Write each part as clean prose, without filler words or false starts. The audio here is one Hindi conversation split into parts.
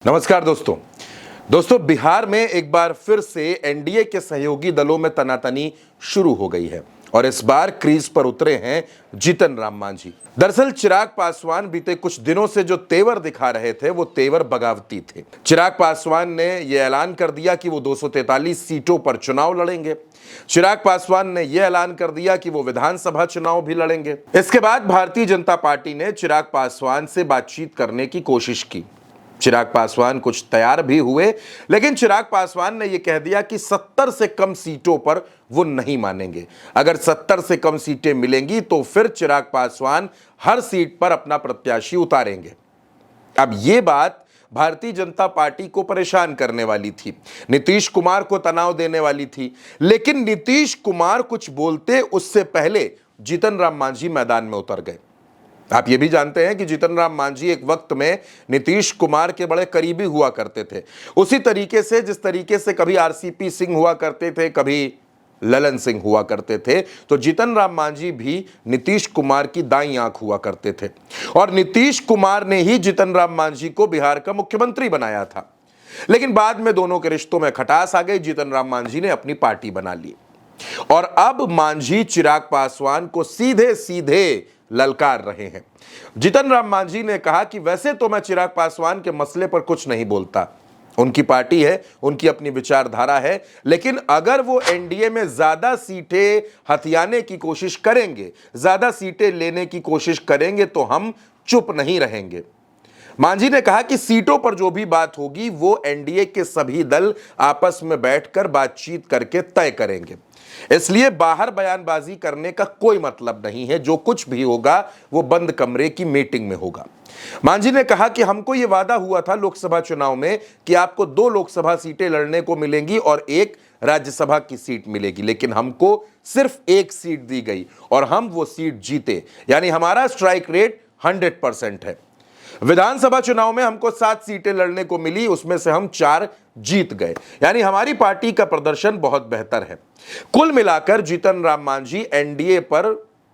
नमस्कार दोस्तों बिहार में एक बार फिर से एनडीए के सहयोगी दलों में तनातनी शुरू हो गई है और इस बार क्रीज पर उतरे हैं जीतन राम मांझी। दरअसल चिराग पासवान बीते कुछ दिनों से जो तेवर दिखा रहे थे वो तेवर बगावती थे। चिराग पासवान ने यह ऐलान कर दिया कि वो 243 सीटों पर चुनाव लड़ेंगे। चिराग पासवान ने यह ऐलान कर दिया कि वो विधानसभा चुनाव भी लड़ेंगे। इसके बाद भारतीय जनता पार्टी ने चिराग पासवान से बातचीत करने की कोशिश की। चिराग पासवान कुछ तैयार भी हुए, लेकिन चिराग पासवान ने यह कह दिया कि 70 से कम सीटों पर वो नहीं मानेंगे। अगर 70 से कम सीटें मिलेंगी तो फिर चिराग पासवान हर सीट पर अपना प्रत्याशी उतारेंगे। अब यह बात भारतीय जनता पार्टी को परेशान करने वाली थी, नीतीश कुमार को तनाव देने वाली थी। लेकिन नीतीश कुमार कुछ बोलते उससे पहले जीतन राम मांझी मैदान में उतर गए। आप ये भी जानते हैं कि जीतन राम मांझी एक वक्त में नीतीश कुमार के बड़े करीबी हुआ करते थे। उसी तरीके से जिस तरीके से कभी आरसीपी सिंह हुआ करते थे, कभी ललन सिंह हुआ करते थे, तो जीतन राम मांझी भी नीतीश कुमार की दाईं आंख हुआ करते थे। और नीतीश कुमार ने ही जीतन राम मांझी को बिहार का मुख्यमंत्री बनाया था। लेकिन बाद में दोनों के रिश्तों में खटास आ गई। जीतन राम मांझी ने अपनी पार्टी बना ली और अब मांझी चिराग पासवान को सीधे सीधे ललकार रहे हैं। जीतन राम मांझी ने कहा कि वैसे तो मैं चिराग पासवान के मसले पर कुछ नहीं बोलता, उनकी पार्टी है, उनकी अपनी विचारधारा है, लेकिन अगर वो एनडीए में ज्यादा सीटें हथियाने की कोशिश करेंगे, ज्यादा सीटें लेने की कोशिश करेंगे तो हम चुप नहीं रहेंगे। मांझी ने कहा कि सीटों पर जो भी बात होगी वो एनडीए के सभी दल आपस में बैठकर बातचीत करके तय करेंगे, इसलिए बाहर बयानबाजी करने का कोई मतलब नहीं है। जो कुछ भी होगा वो बंद कमरे की मीटिंग में होगा। मांझी ने कहा कि हमको ये वादा हुआ था लोकसभा चुनाव में कि आपको 2 लोकसभा सीटें लड़ने को मिलेंगी और 1 राज्यसभा की सीट मिलेगी, लेकिन हमको सिर्फ 1 सीट दी गई और हम वो सीट जीते, यानी हमारा स्ट्राइक रेट 100% है। विधानसभा चुनाव में हमको 7 सीटें लड़ने को मिली, उसमें से हम 4 जीत गए, यानी हमारी पार्टी का प्रदर्शन बहुत बेहतर है। कुल मिलाकर जीतन राम मांझी एनडीए पर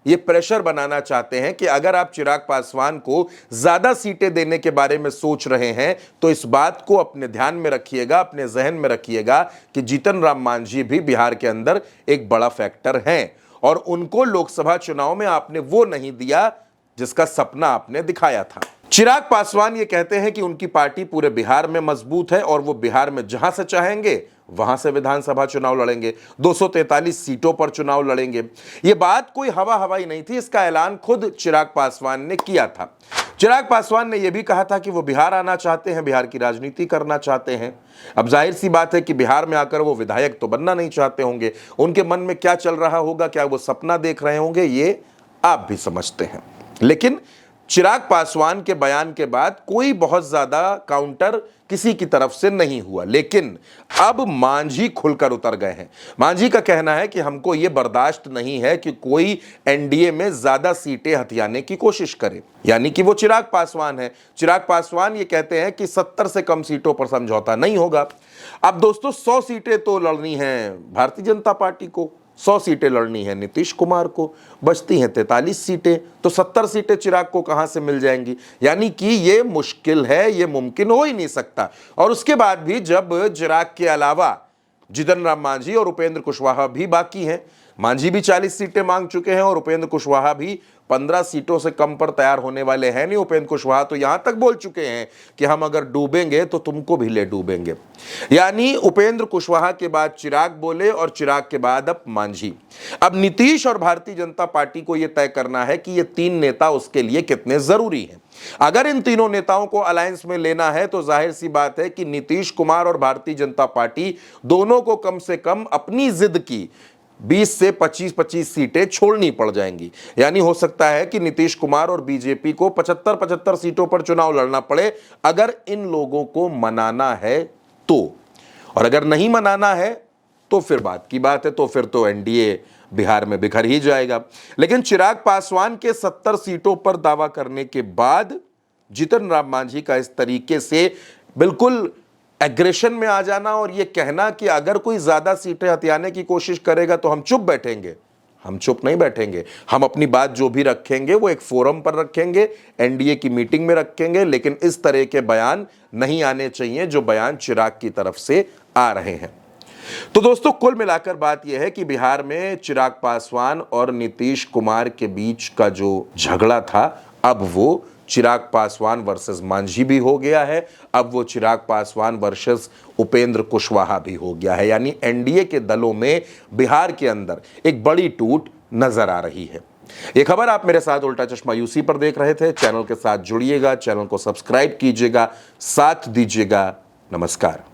यह प्रेशर बनाना चाहते हैं कि अगर आप चिराग पासवान को ज्यादा सीटें देने के बारे में सोच रहे हैं तो इस बात को अपने ध्यान में रखिएगा, अपने जहन में रखिएगा कि जीतन राम मांझी भी बिहार के अंदर एक बड़ा फैक्टर हैं और उनको लोकसभा चुनाव में आपने वो नहीं दिया जिसका सपना आपने दिखाया था। चिराग पासवान ये कहते हैं कि उनकी पार्टी पूरे बिहार में मजबूत है और वो बिहार में जहां से चाहेंगे वहां से विधानसभा चुनाव लड़ेंगे, 243 सीटों पर चुनाव लड़ेंगे। ये बात कोई हवा हवाई नहीं थी, इसका ऐलान खुद चिराग पासवान ने किया था। चिराग पासवान ने यह भी कहा था कि वो बिहार आना चाहते हैं, बिहार की राजनीति करना चाहते हैं। अब जाहिर सी बात है कि बिहार में आकर वो विधायक तो बनना नहीं चाहते होंगे, उनके मन में क्या चल रहा होगा, क्या वो सपना देख रहे होंगे, ये आप भी समझते हैं। लेकिन चिराग पासवान के बयान के बाद कोई बहुत ज्यादा काउंटर किसी की तरफ से नहीं हुआ, लेकिन अब मांझी खुलकर उतर गए हैं। मांझी का कहना है कि हमको यह बर्दाश्त नहीं है कि कोई एनडीए में ज्यादा सीटें हथियाने की कोशिश करे, यानी कि वो चिराग पासवान है। चिराग पासवान ये कहते हैं कि 70 से कम सीटों पर समझौता नहीं होगा। अब दोस्तों 100 सीटें तो लड़नी है भारतीय जनता पार्टी को, 100 सीटें लड़नी है नीतीश कुमार को, बचती हैं 43 सीटें, तो 70 सीटें चिराग को कहां से मिल जाएंगी? यानी कि ये मुश्किल है, ये मुमकिन हो ही नहीं सकता। और उसके बाद भी जब चिराग के अलावा जीतन राम मांझी और उपेंद्र कुशवाहा भी बाकी हैं, मांझी भी 40 सीटें मांग चुके हैं और उपेंद्र कुशवाहा भी 15 सीटों से कम पर तैयार होने वाले हैं नहीं। उपेंद्र कुशवाहा तो यहां तक बोल चुके हैं कि हम अगर डूबेंगे तो तुमको भी ले डूबेंगे। यानी उपेंद्र कुशवाहा के बाद चिराग बोले और चिराग के बाद अब मांझी। अब नीतीश और भारतीय जनता पार्टी को यह तय करना है कि ये 3 नेता उसके लिए कितने जरूरी हैं। अगर इन तीनों नेताओं को अलायंस में लेना है तो जाहिर सी बात है कि नीतीश कुमार और भारतीय जनता पार्टी दोनों को कम से कम अपनी जिद की 20 से 25 सीटें छोड़नी पड़ जाएंगी। यानी हो सकता है कि नीतीश कुमार और बीजेपी को 75 सीटों पर चुनाव लड़ना पड़े अगर इन लोगों को मनाना है तो। और अगर नहीं मनाना है तो फिर बात की बात है, तो फिर तो एनडीए बिहार में बिखर ही जाएगा। लेकिन चिराग पासवान के 70 सीटों पर दावा करने के बाद जीतन राम मांझी का इस तरीके से बिल्कुल एग्रेशन में आ जाना और यह कहना कि अगर कोई ज्यादा सीटें हथियाने की कोशिश करेगा तो हम चुप बैठेंगे, हम चुप नहीं बैठेंगे। हम अपनी बात जो भी रखेंगे वो एक फोरम पर रखेंगे, एनडीए की मीटिंग में रखेंगे, लेकिन इस तरह के बयान नहीं आने चाहिए जो बयान चिराग की तरफ से आ रहे हैं। तो दोस्तों, कुल मिलाकर बात यह है कि बिहार में चिराग पासवान और नीतीश कुमार के बीच का जो झगड़ा था, अब वो चिराग पासवान वर्सेस मांझी भी हो गया है। अब वो चिराग पासवान वर्सेस उपेंद्र कुशवाहा भी हो गया है। यानी एनडीए के दलों में बिहार के अंदर एक बड़ी टूट नजर आ रही है। ये खबर आप मेरे साथ उल्टा चश्मा यूसी पर देख रहे थे। चैनल के साथ जुड़िएगा, चैनल को सब्सक्राइब कीजिएगा, साथ दीजिएगा। नमस्कार।